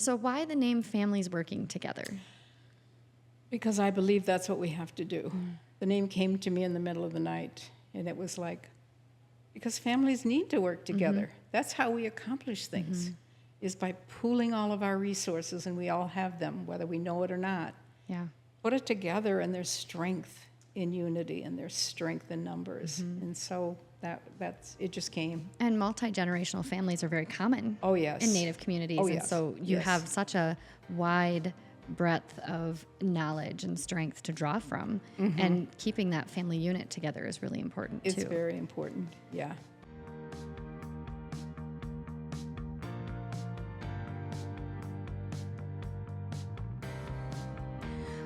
So why the name Families Working Together? Because I believe that's what we have to do. The name came to me in the middle of the night, and it was like, because families need to work together. That's how we accomplish things, is by pooling all of our resources, and we all have them, whether we know it or not. Yeah. Put it together, and there's strength in unity, and there's strength in numbers. And so that's it just came. And multi-generational families are very common Oh, yes. in Native communities. Oh, And yes. so you Yes. have such a wide breadth of knowledge and strength to draw from. And keeping that family unit together is really important It's too. very important, yeah.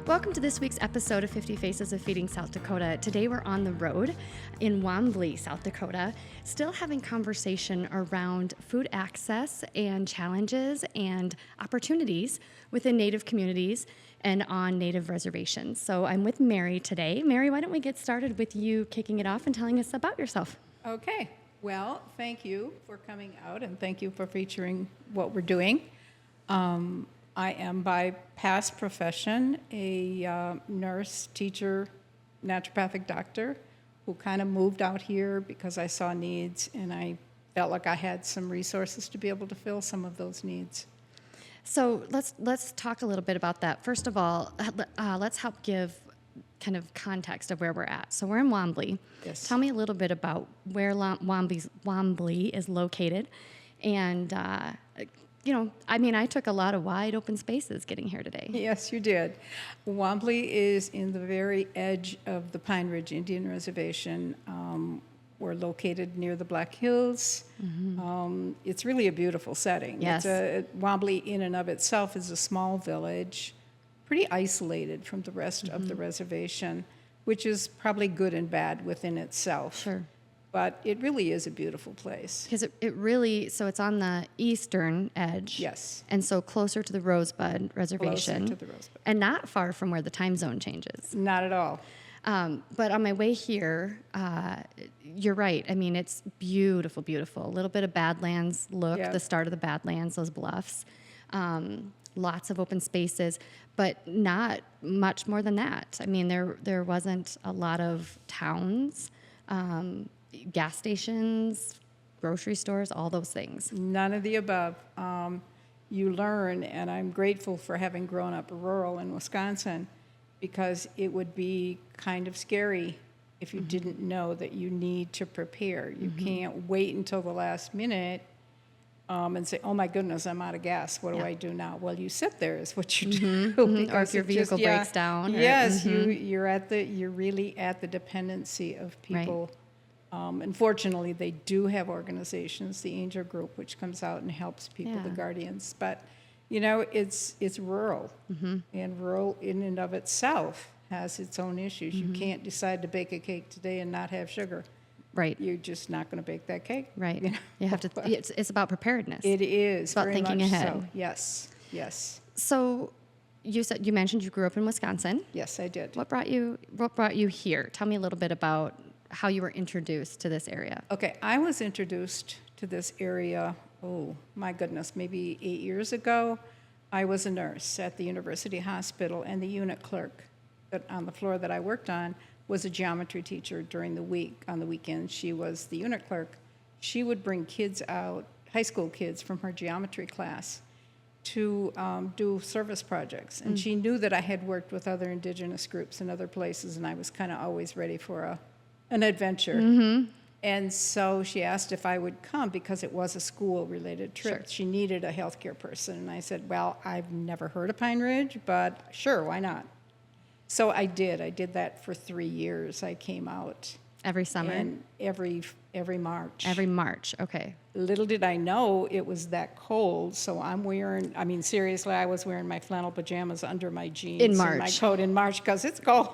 Welcome to this week's episode of 50 Faces of Feeding South Dakota. Today we're on the road in Wanblee, South Dakota, still having conversation around food access and challenges and opportunities within Native communities and on Native reservations. So I'm with Mary today. Mary, why don't we get started with you kicking it off and telling us about yourself? Okay, well, thank you for coming out, and thank you for featuring what we're doing. I am by past profession a nurse, teacher, naturopathic doctor who kind of moved out here because I saw needs and I felt like I had some resources to be able to fill some of those needs. So let's talk a little bit about that. First of all, let's help give kind of context of where we're at. So we're in Wanblee. Yes. Tell me a little bit about where Wanblee is located. And, I took a lot of wide open spaces getting here today. Yes, you did. Wanblee is in the very edge of the Pine Ridge Indian Reservation. We're located near the Black Hills. It's really a beautiful setting. Yes. Wanblee in and of itself is a small village, pretty isolated from the rest of the reservation, which is probably good and bad within itself. Sure. But it really is a beautiful place. Because so it's on the eastern edge. Yes. And so closer to the Rosebud Reservation. Closer to the Rosebud. And not far from where the time zone changes. Not at all. But on my way here, you're right. I mean, it's beautiful, beautiful. A little bit of Badlands look, Yeah. the start of the Badlands, those bluffs. Lots of open spaces, but not much more than that. I mean, there wasn't a lot of towns, gas stations, grocery stores, all those things. None of the above. You learn, and I'm grateful for having grown up rural in Wisconsin, because it would be kind of scary if you didn't know that you need to prepare. You can't wait until the last minute and say, oh my goodness, I'm out of gas. What do I do now? Well, you sit there is what you do. Or if your vehicle breaks down. Yes, you're really at the dependency of people. Unfortunately, they do have organizations, the Angel Group, which comes out and helps people, the Guardians. But, it's rural. And rural in and of itself has its own issues. You can't decide to bake a cake today and not have sugar. Right. You're just not going to bake that cake. Right. You have to. It's about preparedness. It is. It's about very thinking much ahead. So. Yes. Yes. So, you mentioned you grew up in Wisconsin. Yes, I did. What brought you here? Tell me a little bit about how you were introduced to this area. Okay, I was introduced to this area, oh my goodness, maybe 8 years ago. I was a nurse at the University Hospital, and the unit clerk on the floor that I worked on was a geometry teacher during the week. On the weekends, she was the unit clerk. She would bring kids out, high school kids from her geometry class, to do service projects. And she knew that I had worked with other indigenous groups in other places, and I was kind of always ready for an adventure. And so she asked if I would come because it was a school-related trip. Sure. She needed a healthcare person. And I said, well, I've never heard of Pine Ridge, but sure, why not? So I did. I did that for 3 years. I came out. Every summer? And every March. Every March, okay. Little did I know it was that cold, so seriously, I was wearing my flannel pajamas under my jeans In and March. my coat in March because it's cold.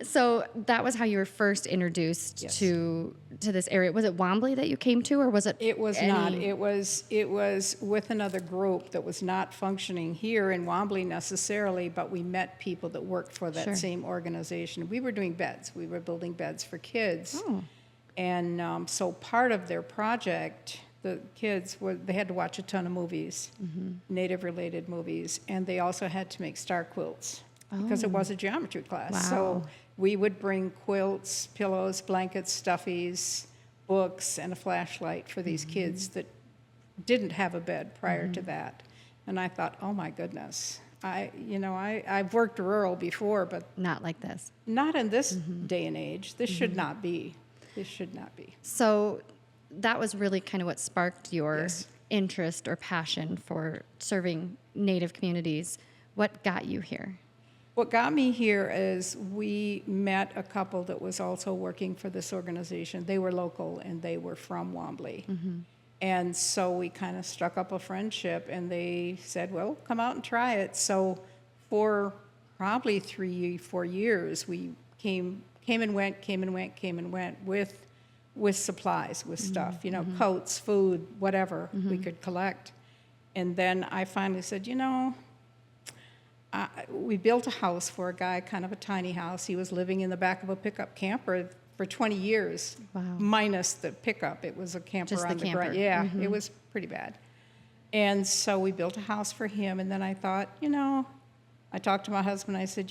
So that was how you were first introduced Yes. to this area. Was it Wanblee that you came to, or was it? It was not. It was with another group that was not functioning here in Wanblee necessarily, but we met people that worked for that Sure. same organization. We were doing beds. We were building beds for kids. Oh. And so part of their project the kids they had to watch a ton of movies, Native-related movies, and they also had to make star quilts because it was a geometry class. Wow. So we would bring quilts, pillows, blankets, stuffies, books, and a flashlight for these kids that didn't have a bed prior to that. And I thought, oh my goodness, I've worked rural before, but Not like this. not in this day and age. This should not be. This should not be. So that was really kind of what sparked your Yes. interest or passion for serving Native communities. What got you here? What got me here is we met a couple that was also working for this organization. They were local and they were from Wanblee. And so we kind of struck up a friendship and they said, well, come out and try it. So for probably 3-4 years, we came and went with supplies, with stuff, coats, food, whatever we could collect. And then I finally said, we built a house for a guy, kind of a tiny house. He was living in the back of a pickup camper for 20 years, Wow. minus the pickup. It was a camper Just the on the camper. ground. Yeah, it was pretty bad. And so we built a house for him. And then I thought, I talked to my husband. I said,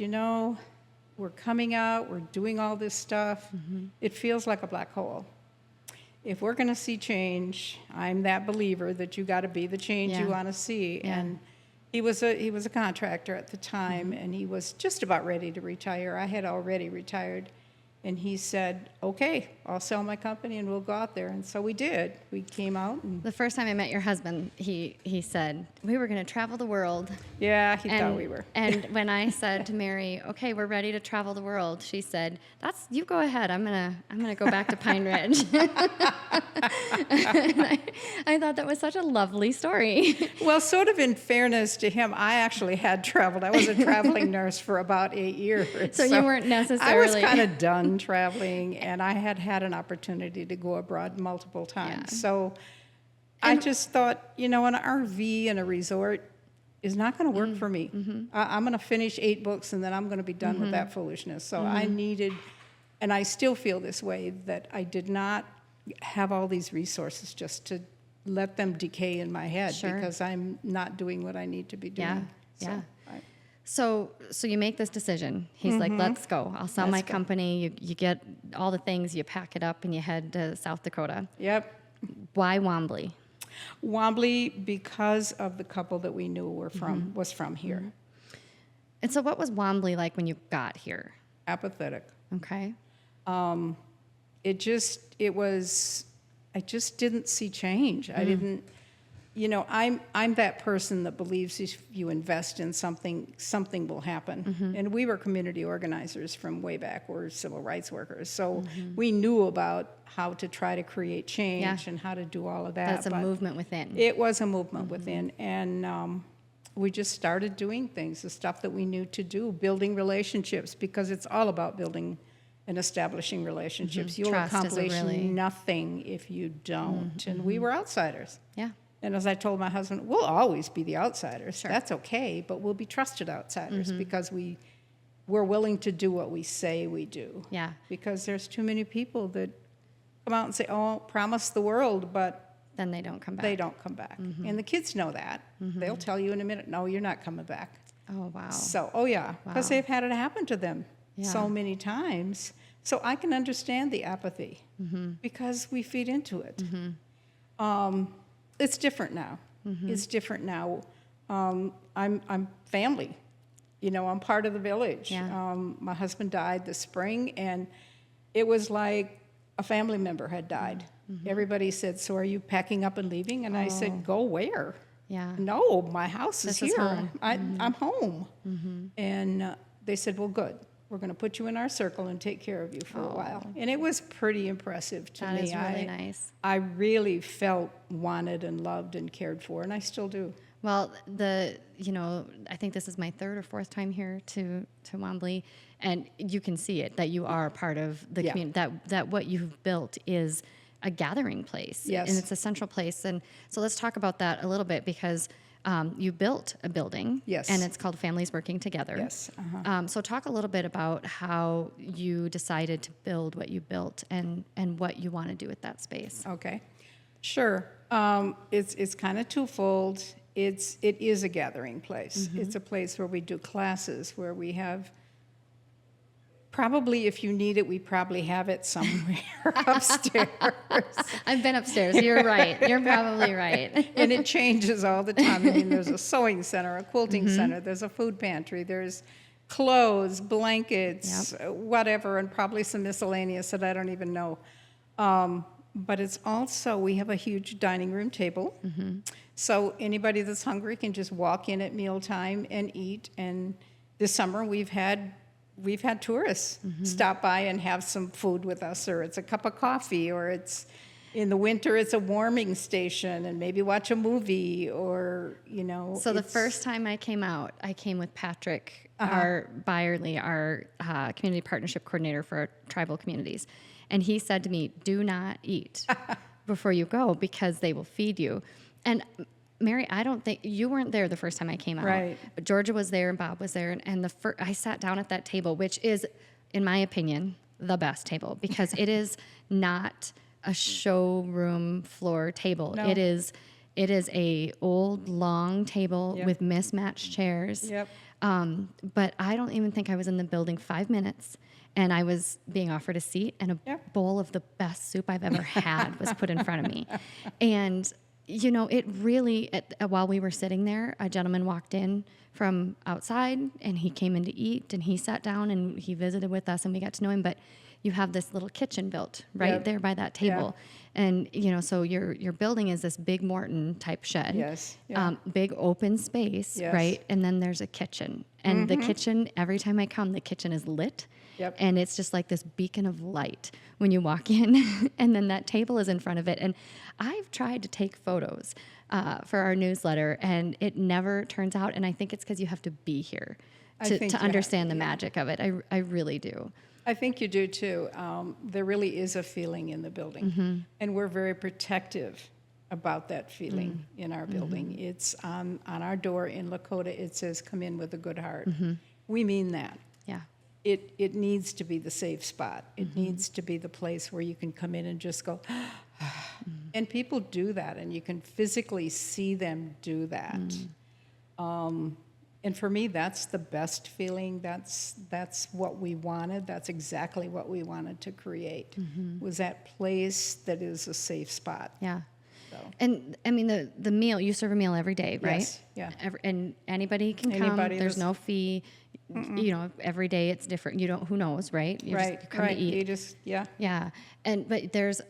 we're coming out. We're doing all this stuff. It feels like a black hole. If we're going to see change, I'm that believer that you got to be the change you want to see. Yeah. And he was a contractor at the time, and he was just about ready to retire. I had already retired. And he said, okay, I'll sell my company and we'll go out there. And so we did. We came out. And The first time I met your husband, he said, we were going to travel the world. yeah, he thought we were. And when I said to Mary, okay, we're ready to travel the world, she said, you go ahead. I'm gonna go back to Pine Ridge. And I thought that was such a lovely story. Well, sort of in fairness to him, I actually had traveled. I was a traveling nurse for about 8 years. So you weren't necessarily. I was kind of done traveling, and I had had an opportunity to go abroad multiple times. Yeah. So I just thought, an RV and a resort is not going to work for me. I'm going to finish 8 books, and then I'm going to be done with that foolishness. So I needed, and I still feel this way, that I did not have all these resources just to let them decay in my head because I'm not doing what I need to be doing. Yeah. So you make this decision. He's like, let's go. I'll sell my company. You get all the things, you pack it up, and you head to South Dakota. Yep. Why Wanblee? Wanblee, because of the couple that we knew was from here. And so what was Wanblee like when you got here? Apathetic. Okay. I just didn't see change. I didn't, I'm that person that believes if you invest in something, something will happen. And we were community organizers from way back. We're civil rights workers. So we knew about how to try to create change and how to do all of that. That's a movement within. It was a movement within. And we just started doing things, the stuff that we knew to do, building relationships, because it's all about building and establishing relationships. You'll Trust is a accomplish really- nothing if you don't. And we were outsiders. Yeah. And as I told my husband, we'll always be the outsiders. That's okay, but we'll be trusted outsiders because we're willing to do what we say we do. Yeah. Because there's too many people that come out and say, oh, promise the world, but Then they don't come back. they don't come back. And the kids know that. They'll tell you in a minute, no, you're not coming back. Oh, wow. So, oh yeah, because Wow. they've had it happen to them Yeah. so many times. So I can understand the apathy because we feed into it. It's different now. It's different now. I'm family. I'm part of the village. Yeah. My husband died this spring, and it was like a family member had died. Everybody said, so are you packing up and leaving? And I said, go where? Yeah. No, my house is This is here. home. I'm home. And they said, well, good. We're going to put you in our circle and take care of you for a while. And it was pretty impressive to That me. is really nice. I really felt wanted and loved and cared for, and I still do. Well, I think this is my 3rd or 4th time here to Wanblee, and you can see it, that you are part of the community, that what you've built is a gathering place. Yes. And it's a central place. And so let's talk about that a little bit, because you built a building. Yes. And it's called Families Working Together. Yes. So talk a little bit about how you decided to build what you built and what you want to do with that space. Okay. Sure. It's kind of twofold. It is a gathering place. It's a place where we do classes, where we have, probably if you need it, we probably have it somewhere upstairs. I've been upstairs. You're right. You're probably right. And it changes all the time. I mean, there's a sewing center, a quilting center, there's a food pantry, there's clothes, blankets, whatever, and probably some miscellaneous that I don't even know. But it's also, we have a huge dining room table. So anybody that's hungry can just walk in at mealtime and eat. And this summer we've had tourists stop by and have some food with us, or it's a cup of coffee, or it's in the winter it's a warming station and maybe watch a movie, or So the first time I came out, I came with Patrick, our Byerly, our community partnership coordinator for our tribal communities. And he said to me, do not eat before you go because they will feed you. And Mary, I don't think you weren't there the first time I came out. Right. But Georgia was there and Bob was there. And I sat down at that table, which is, in my opinion, the best table because it is not a showroom floor table. No. It is a old long table with mismatched chairs. Yep. But I don't even think I was in the building 5 minutes, and I was being offered a seat, and a bowl of the best soup I've ever had was put in front of me. And it really, while we were sitting there, a gentleman walked in from outside, and he came in to eat, and he sat down, and he visited with us, and we got to know him. But you have this little kitchen built right there by that table. And, so your building is this big Morton type shed. Yes. Big open space, right? And then there's a kitchen. And the kitchen, every time I come, the kitchen is lit. Yep. And it's just like this beacon of light when you walk in. And then that table is in front of it. And I've tried to take photos for our newsletter, and it never turns out. And I think it's because you have to be here to understand the magic of it. I really do. I think you do too. There really is a feeling in the building, and we're very protective about that feeling in our building. It's on our door in Lakota. It says, "Come in with a good heart." We mean that. Yeah. It needs to be the safe spot. It needs to be the place where you can come in and just go, and people do that, and you can physically see them do that. And for me, that's the best feeling. That's what we wanted. That's exactly what we wanted to create, was that place that is a safe spot. Yeah. So. And I mean, the meal, you serve a meal every day, right? Yes, yeah. And anybody can come. There's no fee. Every day it's different. Who knows, right? You come to eat. You just, Yeah. But there's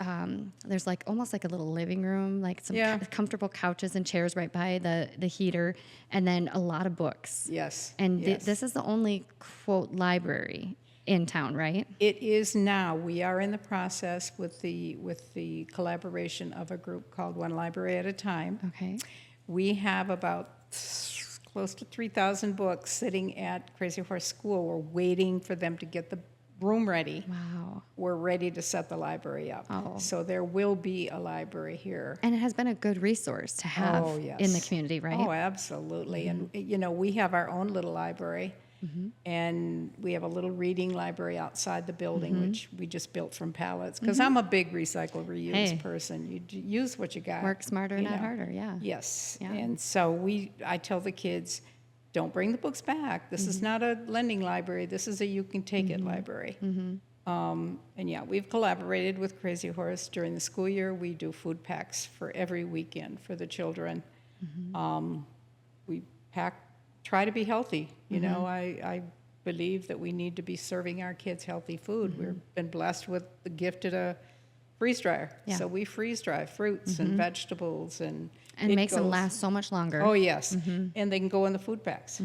like almost like a little living room, like some comfortable couches and chairs right by the heater, and then a lot of books. Yes. And this is the only quote library in town, right? It is now. We are in the process with the collaboration of a group called One Library at a Time. Okay. We have about close to 3,000 books sitting at Crazy Horse School. We're waiting for them to get the room ready. Wow. We're ready to set the library up. Oh. So there will be a library here. And it has been a good resource to have in the community, right? Oh, absolutely. And, we have our own little library. And we have a little reading library outside the building, which we just built from pallets. Because I'm a big recycle, reuse person. You use what you got. Work smarter, not harder, yeah. Yes. Yeah. And so I tell the kids, don't bring the books back. This is not a lending library. This is a you can take it library. And we've collaborated with Crazy Horse during the school year. We do food packs for every weekend for the children. We try to be healthy. I believe that we need to be serving our kids healthy food. We've been blessed with the gift of a freeze dryer. Yeah. So we freeze dry fruits and vegetables and makes them last so much longer. Oh, yes. And they can go in the food packs.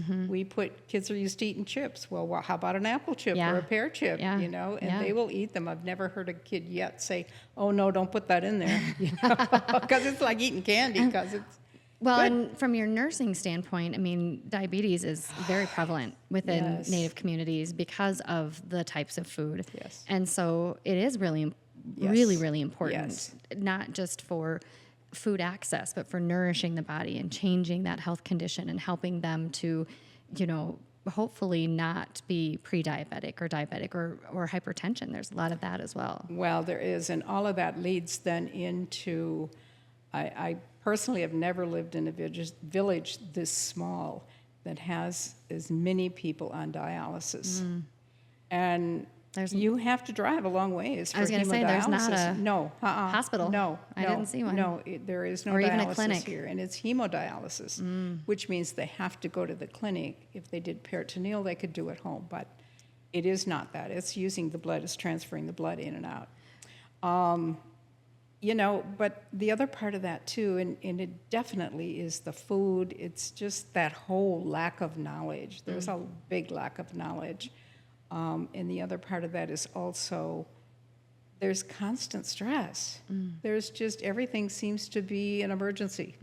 Kids are used to eating chips. Well, how about an apple chip or a pear chip, and they will eat them. I've never heard a kid yet say, oh, no, don't put that in there, because it's like eating candy, because it's Well, good. And from your nursing standpoint, I mean, diabetes is very prevalent within Native communities because of the types of food. Yes. And so it is really, really important, not just for food access, but for nourishing the body and changing that health condition and helping them to, hopefully not be pre-diabetic or diabetic or hypertension. There's a lot of that as well. Well, there is, and all of that leads then into I personally have never lived in a village this small that has as many people on dialysis. And you have to drive a long ways for I was going to say, there's not a hospital. No, I didn't see one. No, there is no or even a dialysis clinic here, and it's hemodialysis, which means they have to go to the clinic. If they did peritoneal, they could do it home, but it is not that. It's using the blood, it's transferring the blood in and out. But the other part of that too, and it definitely is the food. It's just that whole lack of knowledge. There's a big lack of knowledge. And the other part of that is also there's constant stress. There's just everything seems to be an emergency.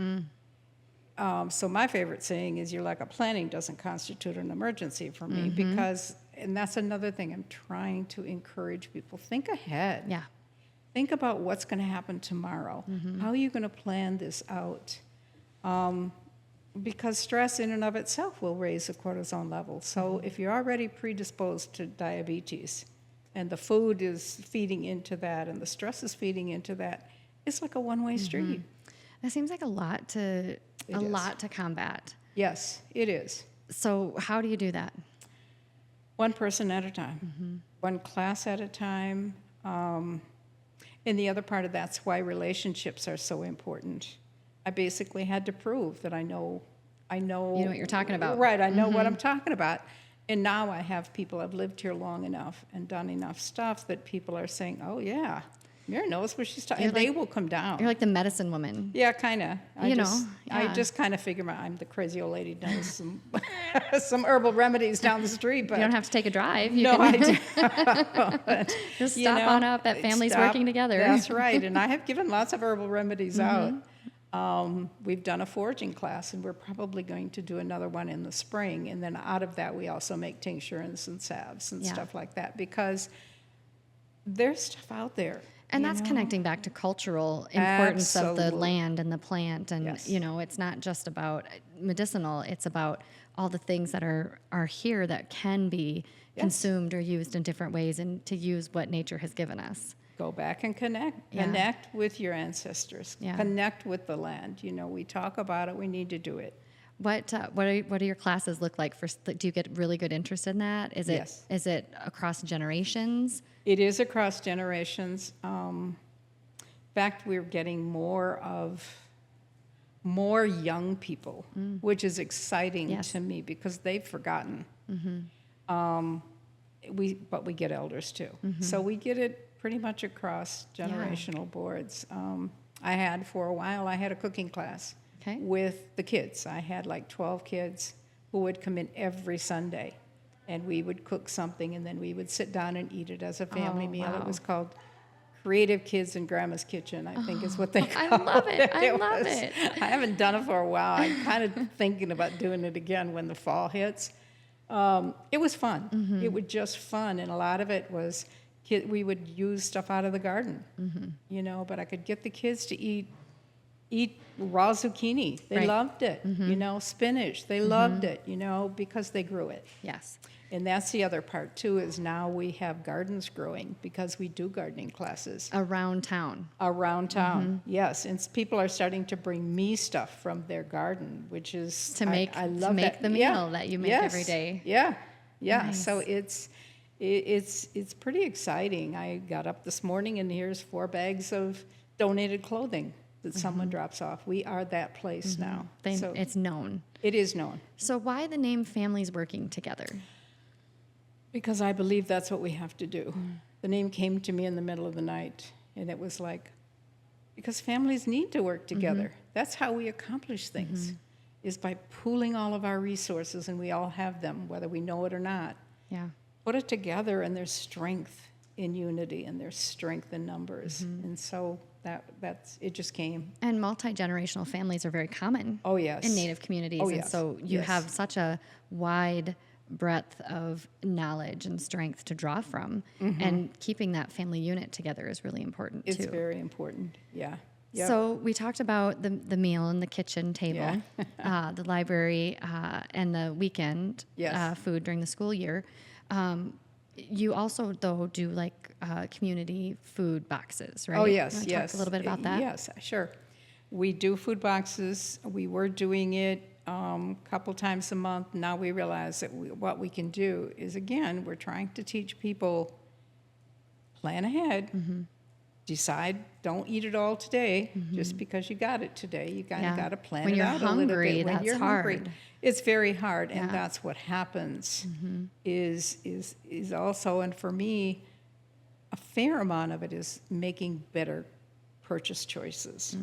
So my favorite saying is, your lack of planning doesn't constitute an emergency for me because, and that's another thing I'm trying to encourage people, think ahead. Yeah. Think about what's going to happen tomorrow. How are you going to plan this out? Because stress in and of itself will raise the cortisol level. So if you're already predisposed to diabetes and the food is feeding into that and the stress is feeding into that, it's like a one-way street. That seems like a lot to combat. Yes, it is. So how do you do that? One person at a time, one class at a time. And the other part of that's why relationships are so important. I basically had to prove that I know You know what you're talking about. Right, I know what I'm talking about. And now I have people, I've lived here long enough and done enough stuff that people are saying, oh yeah, Mira knows what she's talking about. And they will come down. You're like the medicine woman. Yeah, kind of. Yeah. I just kind of figure I'm the crazy old lady who knows some herbal remedies down the street. But you don't have to take a drive. I don't. Just stop on up at Families Working Together. That's right. And I have given lots of herbal remedies out. We've done a foraging class, and we're probably going to do another one in the spring. And then out of that, we also make tinctures and salves and stuff like that, because there's stuff out there. And that's connecting back to cultural importance of the land and the plant. And, it's not just about medicinal. It's about all the things that are here that can be consumed or used in different ways, and to use what nature has given us. Go back and connect. Connect with your ancestors. Connect with the land. We talk about it. We need to do it. What do your classes look like? Do you get really good interest in that? Is it across generations? It is across generations. In fact, we're getting more young people, which is exciting to me because they've forgotten. But we get elders too. So we get it pretty much across generational boards. For a while, I had a cooking class with the kids. I had like 12 kids who would come in every Sunday, and we would cook something, and then we would sit down and eat it as a family meal. Wow. It was called Creative Kids in Grandma's Kitchen, I think is what they call it. I love it. I love it. I haven't done it for a while. I'm kind of thinking about doing it again when the fall hits. It was fun. It was just fun, and a lot of it was we would use stuff out of the garden, but I could get the kids to eat raw zucchini. They loved it. Spinach. They loved it, because they grew it. Yes. And that's the other part, too, is now we have gardens growing because we do gardening classes. Around town. Yes. And people are starting to bring me stuff from their garden, which is... To make the meal that you make every day. Yeah. Nice. So it's pretty exciting. I got up this morning, and here's 4 bags of donated clothing that someone drops off. We are that place now. It's known. It is known. So why the name Families Working Together? Because I believe that's what we have to do. The name came to me in the middle of the night, and it was like, because families need to work together. That's how we accomplish things, is by pooling all of our resources, and we all have them, whether we know it or not. Yeah. Put it together, and there's strength in unity, and there's strength in numbers. And so that's it just came. And multi-generational families are very common in Native communities. Oh, and yes. so you have such a wide breadth of knowledge and strength to draw from. And keeping that family unit together is really important, too. It's very important, yeah. Yep. So we talked about the meal and the kitchen table, the library, and the weekend food during the school year. You also, though, do like community food boxes, right? Oh, yes, You want to talk a little bit about that? Yes, sure. We do food boxes. We were doing it a couple times a month. Now we realize that what we can do is, again, we're trying to teach people, plan ahead, decide, don't eat it all today just because you got it today. You kind of got to plan when it you're out hungry, a little bit. When that's you're hard. hungry, it's very hard, and that's what happens. Is also, and for me, a fair amount of it is making better purchase choices.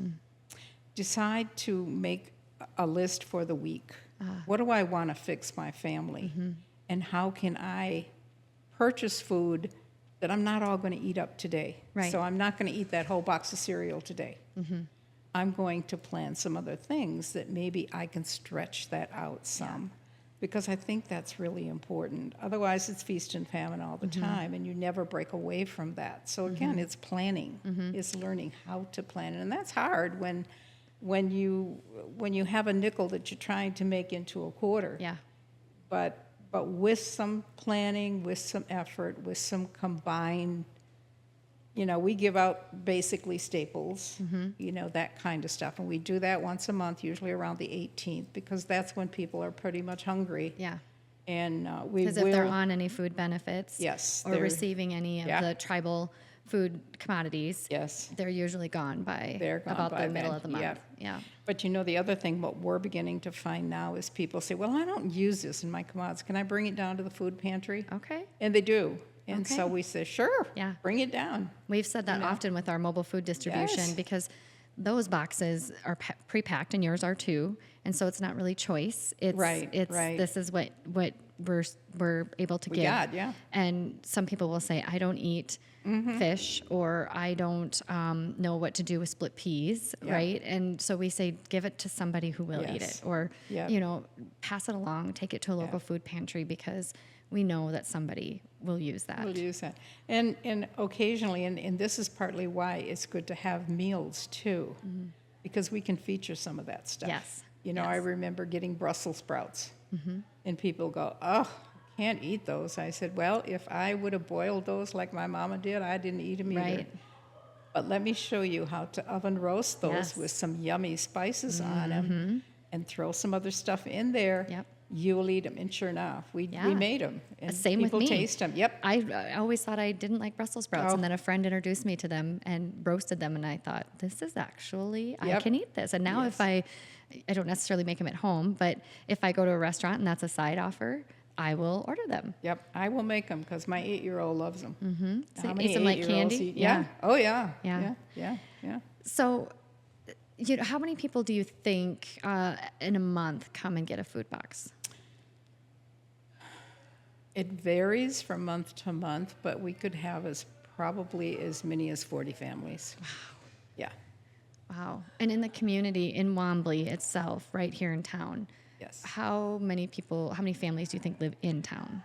Decide to make a list for the week. What do I want to fix my family? And how can I purchase food that I'm not all going to eat up today? Right. So I'm not going to eat that whole box of cereal today. I'm going to plan some other things that maybe I can stretch that out some. Because I think that's really important. Otherwise, it's feast and famine all the time, and you never break away from that. So again, it's planning. It's learning how to plan, and that's hard when you have a nickel that you're trying to make into a quarter. Yeah. But with some planning, with some effort, with some combined, we give out basically staples, that kind of stuff. And we do that once a month, usually around the 18th, because that's when people are pretty much hungry. Yeah. And we will. Because if they're on any food benefits, Yes, or receiving any of the tribal food commodities, Yes. they're usually gone by They're gone about by the middle then. of the month. Yep. Yeah. But the other thing, what we're beginning to find now is people say, well, I don't use this in my commodities. Can I bring it down to the food pantry? Okay. And they do. And so Okay. we say, sure, Yeah. bring it down. We've said that often with our mobile food distribution Yes. because those boxes are pre-packed and yours are too, and so it's not really choice. It's Right, It's right. This is what we're able to We give. got, yeah. And some people will say, I don't eat fish, or I don't know what to do with split peas, Yeah. right? And so we say, give it to somebody who will eat Yes. it, or Yep. pass it along, take it to a local food pantry because we know that somebody will use that. We'll use that. And occasionally, and this is partly why it's good to have meals too, because we can feature some of that stuff. Yes. I remember getting Brussels sprouts, and people go, oh, can't eat those. I said, well, if I would have boiled those like my mama did, I didn't eat them either. Right. But let me show you how to oven roast those Yes. with some yummy spices on them, and throw some other stuff in there. Yep. You will eat them. And sure enough, we made them. And Same with people me. taste them. Yep. I always thought I didn't like Brussels sprouts, Oh. and then a friend introduced me to them and roasted them, and I thought, this is actually, I Yep. can eat this. And now Yes. if I don't necessarily make them at home, but if I go to a restaurant and that's a side offer, I will order them. Yep, I will make them because my 8-year-old loves them. So How eat many some like 8-year-olds candy? eat- Yeah. Oh, yeah. Yeah. Yeah. So, how many people do you think in a month come and get a food box? It varies from month to month, but we could have probably as many as 40 families. Wow. Yeah. Wow. And in the community in Wanblee itself, right here in town, Yes. how many families do you think live in town?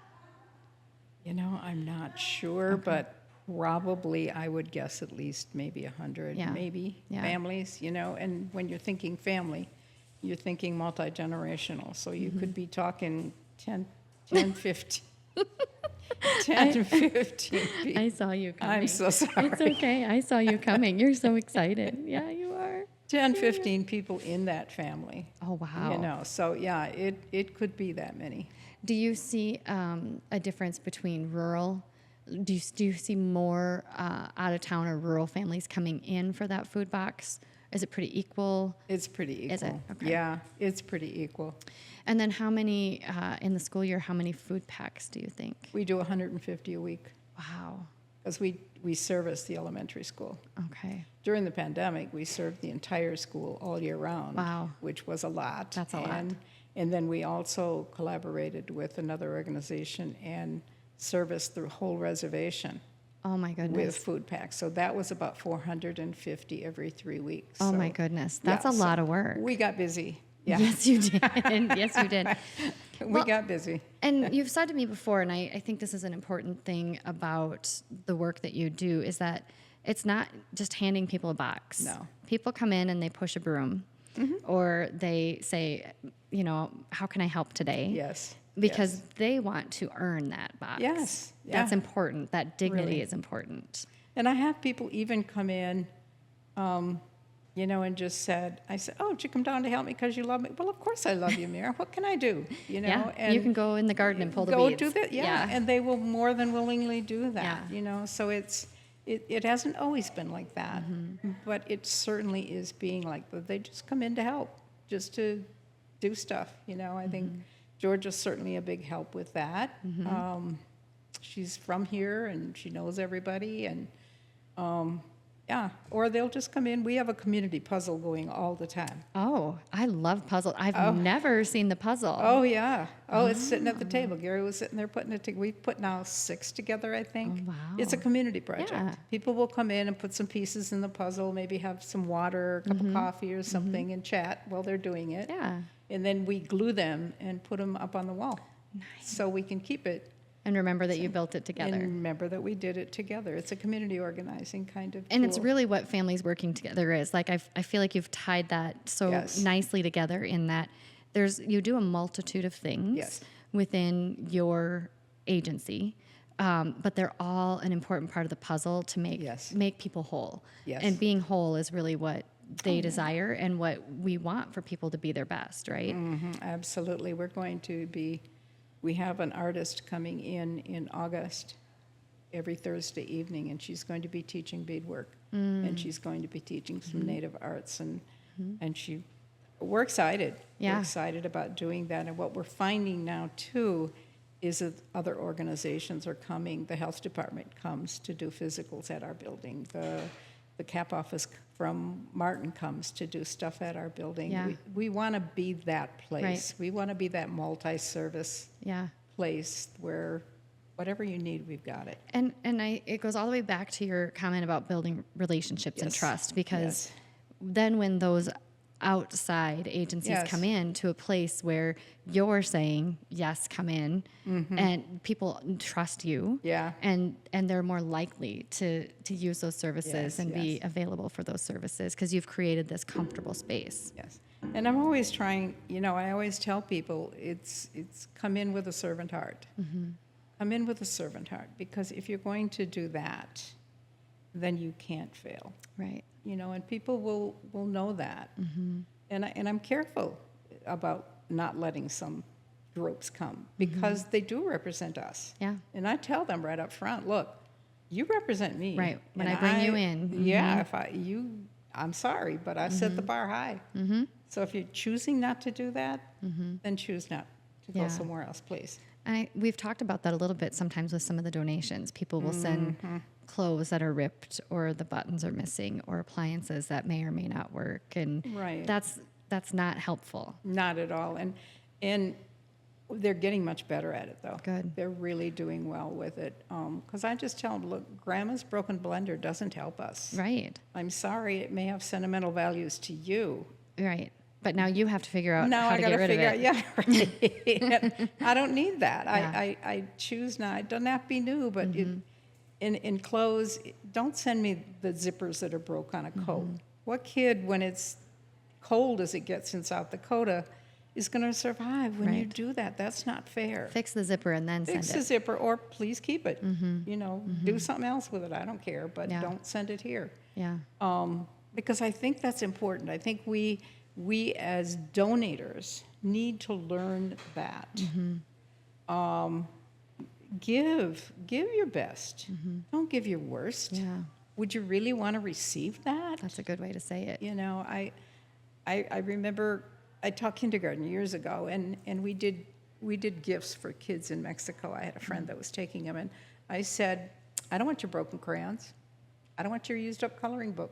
I'm not sure, but probably I would guess at least maybe 100, Yeah. maybe Yeah. families, and when you're thinking family, you're thinking multi-generational. So you could be talking 10, 15, 10 to 15 people. I saw you coming. I'm so sorry. It's okay. I saw you coming. You're so excited. Yeah, you are. 10, 15 people in that family. Oh, wow. So yeah, it could be that many. Do you see a difference between rural? Do you see more out of town or rural families coming in for that food box? Is it pretty equal? It's pretty equal. Is it? Okay. Yeah, it's pretty equal. And then how many, in the school year, how many food packs do you think? We do 150 a week Wow. because we service the elementary school. Okay. During the pandemic, we served the entire school all year round. Wow. Which was a lot. That's a lot. And then we also collaborated with another organization and serviced the whole reservation Oh, my with goodness. food packs. So that was about 450 every 3 weeks. Oh, So, my goodness. That's a so lot of work. We got busy. Yeah. Yes, you did. Yes, you did. We got busy. And you've said to me before, and I think this is an important thing about the work that you do, is that it's not just handing people a box. No. People come in and they push a broom, or they say, how can I help today? Yes. Because yes. they want to earn that box. Yes. That's Yeah. important. That dignity Really. is important. And I have people even come in and just said, I said, oh, did you come down to help me because you love me? Well, of course I love you, Mira. What can I do? Yeah, And you can go in the garden and pull the go weeds. do that. Yeah, and they will more than willingly do that. Yeah. So it hasn't always been like that, but it certainly is being like that. They just come in to help, just to do stuff. I think Georgia's certainly a big help with that. She's from here and she knows everybody, and yeah, or they'll just come in. We have a community puzzle going all the time. Oh, I love puzzle. I've never seen the puzzle. Oh, yeah. Oh, it's sitting at the table. Gary was sitting there putting it together. We've put now 6 together, I think. Oh, wow. It's a community project. Yeah. People will come in and put some pieces in the puzzle, maybe have some water, a cup of coffee or something, and chat while they're doing it. Yeah. And then we glue them and put them up on the wall. Nice. So we can keep it. And remember that you built it together. And remember that we did it together. It's a community organizing kind of And tool. it's really what families working together is. Like I feel like you've tied that so Yes. nicely together in that you do a multitude of things Yes. within your agency, but they're all an important part of the puzzle to make people whole. Yes. And being whole is really what they desire and what we want for people to be their best, right? Absolutely. We have an artist coming in August every Thursday evening, and she's going to be teaching beadwork, and she's going to be teaching some native arts, and we're excited. Yeah. We're excited about doing that, and what we're finding now too is that other organizations are coming. The health department comes to do physicals at our building. The CAP office from Martin comes to do stuff at our building. Yeah. We want to be that place. Right. We want to be that multi-service place where whatever you need, we've got it. And it goes all the way back to your comment about building relationships and Yes. trust, because then when those outside agencies Yes. come in to a place where you're saying, yes, come in, and people trust you, Yeah. and they're more likely to use those services Yes, and be yes. available for those services because you've created this comfortable space. Yes. And I'm always trying, I always tell people it's come in with a servant heart. Come in with a servant heart, because if you're going to do that, then you can't fail. Right. And people will know that. And I'm careful about not letting some groups come, because they do represent us. Yeah. And I tell them right up front, look, you represent me. Right. When And I bring you in. Yeah, I'm sorry, but I set the bar high. So if you're choosing not to do that, then choose not to go Yeah. somewhere else, please. We've talked about that a little bit sometimes with some of the donations. People will send clothes that are ripped, or the buttons are missing, or appliances that may or may not work, and Right. that's not helpful. Not at all. And they're getting much better at it, though. Good. They're really doing well with it. Because I just tell them, look, Grandma's broken blender doesn't help us. Right. I'm sorry, it may have sentimental values to you. Right. But now you have to figure out Now how I to got get to rid of figure it. out, yeah, right. I don't need that. Yeah. I choose not. It doesn't have to be new, but in clothes, don't send me the zippers that are broke on a coat. What kid, when it's cold as it gets in South Dakota, is going to survive when you Right. do that? That's not fair. Fix the zipper and then Fix send the it. zipper, or please keep it. Do something else with it. I don't care, but Yeah. don't send it here. Yeah. Because I think that's important. I think we as donators need to learn that. Give your best. Don't give your worst. Yeah. Would you really want to receive that? That's a good way to say it. I remember I taught kindergarten years ago, and we did gifts for kids in Mexico. I had a friend that was taking them, and I said, I don't want your broken crayons. I don't want your used up coloring book.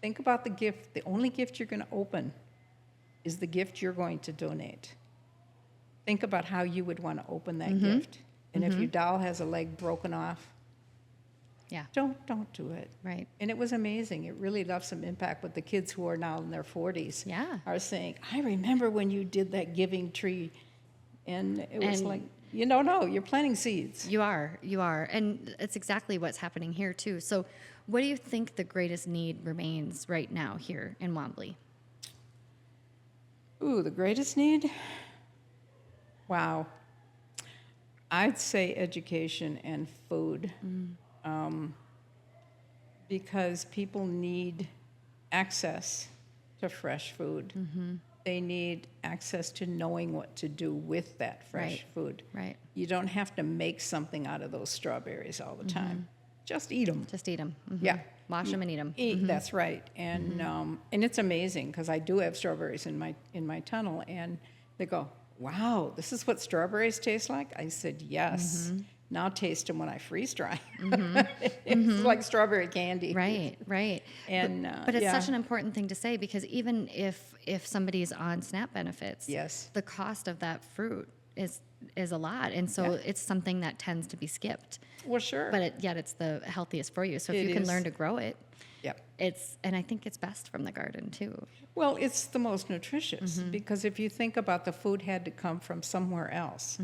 Think about the gift. The only gift you're going to open is the gift you're going to donate. Think about how you would want to open that gift. And if your doll has a leg broken off, Yeah. don't do it. Right. And it was amazing. It really left some impact with the kids who are now in their 40s. Yeah. Are saying, I remember when you did that giving tree. And it was And- like, no, you're planting seeds. You are. And it's exactly what's happening here, too. So what do you think the greatest need remains right now here in Wanblee? Ooh, the greatest need? Wow. I'd say education and food. Because people need access to fresh food. They need access to knowing what to do with that fresh food. Right. You don't have to make something out of those strawberries all the time. Just eat them. Just eat them. Yeah. Wash them and eat them. That's right. And it's amazing because I do have strawberries in my tunnel, and they go, "Wow, this is what strawberries taste like?" I said, "Yes." Now taste them when I freeze dry. It's like strawberry candy. Right. And but it's such an important thing to say, because even if somebody's on SNAP benefits, Yes. the cost of that fruit is a lot, and so it's something that tends to be skipped. Well, sure. But yet it's the healthiest for you. So if It you can is. learn to grow it, Yep. and I think it's best from the garden too. Well, it's the most nutritious because if you think about the food had to come from somewhere else.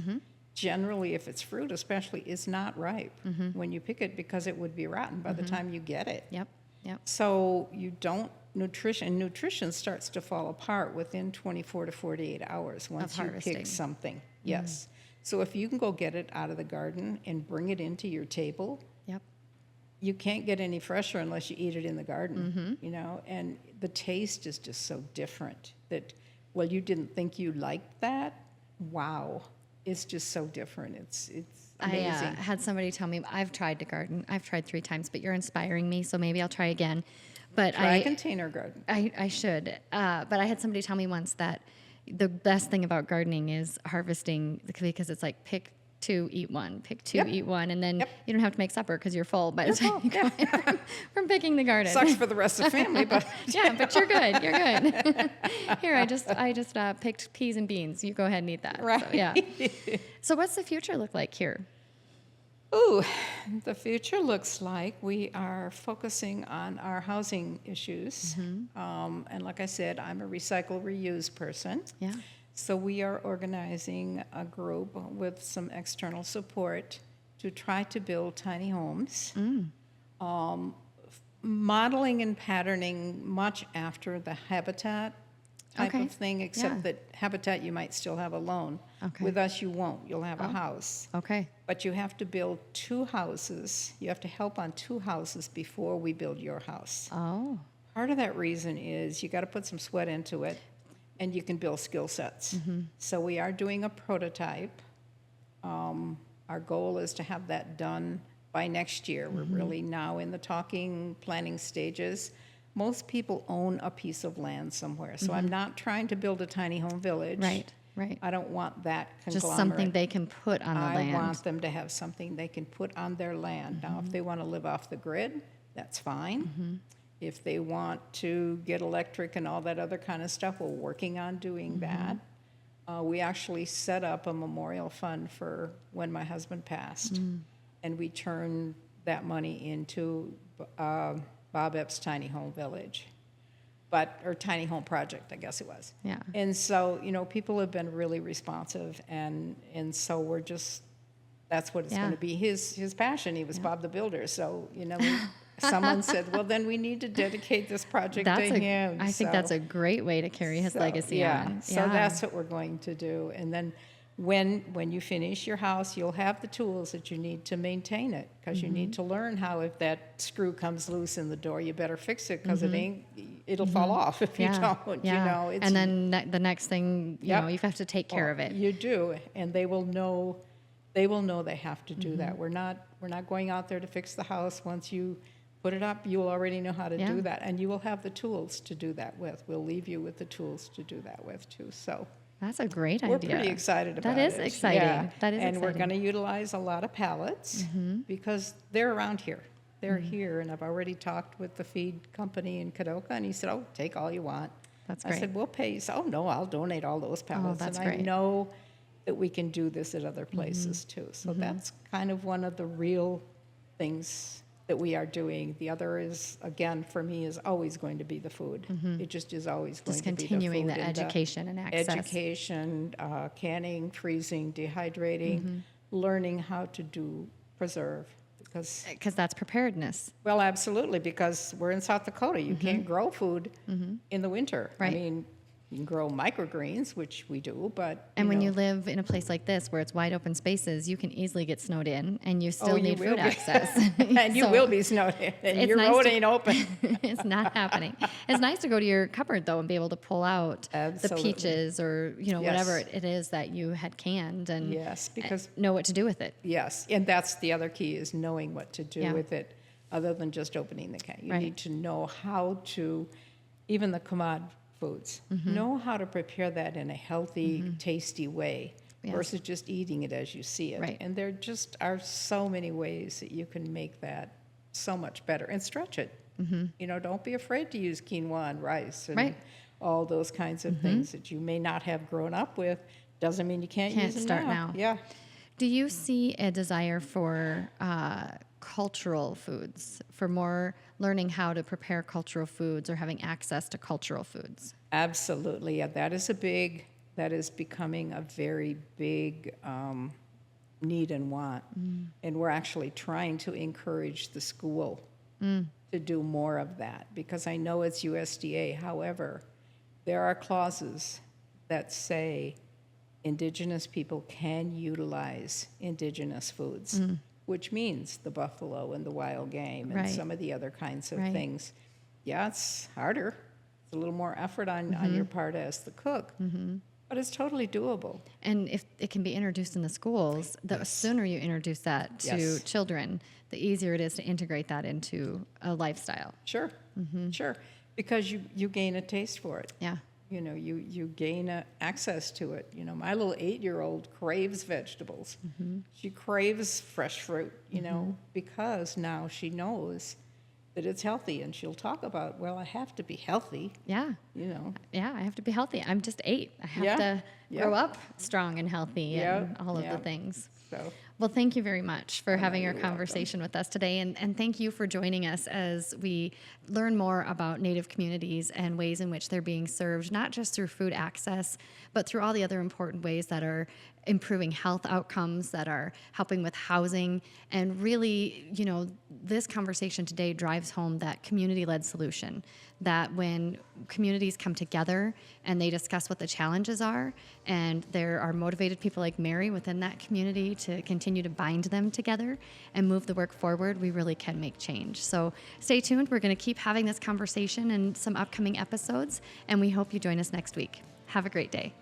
Generally, if it's fruit especially, is not ripe when you pick it because it would be rotten by the time you get it. Yep. So you don't nutrition starts to fall apart within 24 to 48 hours once you harvesting. pick something. Yes. So if you can go get it out of the garden and bring it into your table, Yep. you can't get any fresher unless you eat it in the garden, and the taste is just so different that, well, you didn't think you liked that? Wow. It's just so different. It's amazing. I had somebody tell me, I've tried to garden. I've tried 3 times, but you're inspiring me, so maybe I'll try again. But Try a container garden. I should. But I had somebody tell me once that the best thing about gardening is harvesting, because it's like pick 2, eat 1, pick 2, eat 1, and then you don't have to make supper because you're full by the time you go in from picking the garden. Sucks for the rest of the family, but yeah, but you're good. You're good. Here, I just picked peas and beans. You go ahead and eat that. Right. So, yeah. So what's the future look like here? Ooh, the future looks like we are focusing on our housing issues. And like I said, I'm a recycle reuse person. Yeah. So we are organizing a group with some external support to try to build tiny homes. Modeling and patterning much after the Habitat type Okay. of thing, except Yeah. that Habitat you might still have a loan. Okay. With us, you won't. You'll have a house. Okay. But you have to build 2 houses. You have to help on 2 houses before we build your house. Oh. Part of that reason is you got to put some sweat into it, and you can build skill sets. So we are doing a prototype. Our goal is to have that done by next year. We're really now in the planning stages. Most people own a piece of land somewhere, so I'm not trying to build a tiny home village. Right. I don't want that conglomerate. Just something they can put on the land. I want them to have something they can put on their land. Now, if they want to live off the grid, that's fine. If they want to get electric and all that other kind of stuff, we're working on doing that. We actually set up a memorial fund for when my husband passed, and we turned that money into Bob Epps' tiny home village, or tiny home project, I guess it was. Yeah. And so, people have been really responsive, and so we're just, that's what it's going to be. His passion, he was Bob the Builder. So, someone said, well, then we need to dedicate this project to him. I think that's a great way to carry his legacy on. So that's what we're going to do. And then when you finish your house, you'll have the tools that you need to maintain it, because you need to learn how, if that screw comes loose in the door, you better fix it, because it'll fall off if you don't. And then the next thing, you have to take care of it. You do, and they will know they have to do that. We're not going out there to fix the house. Once you put it up, you'll already know how to do that, and you will have the tools to do that with. We'll leave you with the tools to do that with too. So that's a great idea. we're pretty excited about it. That is exciting. Yeah. That is and exciting. we're going to utilize a lot of pallets because they're around here. They're here, and I've already talked with the feed company in Kadoka, and he said, "Oh, take all you want." That's great. I said, "We'll pay." He said, "Oh no, I'll donate all those pallets." that's and great. I know that we can do this at other places too. So that's kind of one of the real things that we are doing. The other is, again, for me, is always going to be the food. It just is always going Just to be the food. continuing the education and access. Education, canning, freezing, dehydrating, learning how to preserve. Because that's preparedness. Well, absolutely, because we're in South Dakota. You can't grow food in the winter. Right. I mean, You can grow microgreens, which we do, but And when you live in a place like this where it's wide open spaces, you can easily get snowed in, and you still you need will food be. access. And you So will be snowed in, and it's your nice road to- ain't open. it's not happening. It's nice to go to your cupboard though and be able to pull out the Absolutely. peaches or Yes. whatever it is that you had canned and Yes, because know what to do with it. yes, and that's the other key is knowing what to do Yeah. with it, other than just opening the can. You Right. need to know how to, even the commod foods, Mm-hmm. know how to prepare that in a healthy, tasty way Yes. versus just eating it as you see it. Right. And there just are so many ways that you can make that so much better and stretch it. Don't be afraid to use quinoa and rice and Right. all those kinds of things that you may not have grown up with. Doesn't mean you can't use them start now. Yeah. Do you see a desire for cultural foods, for more learning how to prepare cultural foods or having access to cultural foods? Absolutely, yeah. That is becoming a very big need and want. And we're actually trying to encourage the school to do more of that because I know it's USDA. However, there are clauses that say indigenous people can utilize indigenous foods, which means the buffalo and the wild game and Right. some of the other kinds of Right. things. Yeah, it's harder. It's a little more effort on your part as the cook, but it's totally doable. And if it can be introduced in the schools, the sooner you introduce that to Yes. children, the easier it is to integrate that into a lifestyle. Sure, sure, because you gain a taste for it. Yeah. You gain access to it. My little 8-year-old craves vegetables. She craves fresh fruit, because now she knows that it's healthy, and she'll talk about, well, I have to be healthy, Yeah. Yeah, I have to be healthy. I'm just 8. I have Yeah. to Yeah. grow up strong and healthy and all of Yeah. the things. so. Well, thank you very much for having your you're welcome. conversation with us today. And thank you for joining us as we learn more about Native communities and ways in which they're being served, not just through food access, but through all the other important ways that are improving health outcomes, that are helping with housing. And really, this conversation today drives home that community-led solution, that when communities come together and they discuss what the challenges are, and there are motivated people like Mary within that community to continue to bind them together and move the work forward, we really can make change. So stay tuned. We're going to keep having this conversation in some upcoming episodes, and we hope you join us next week. Have a great day.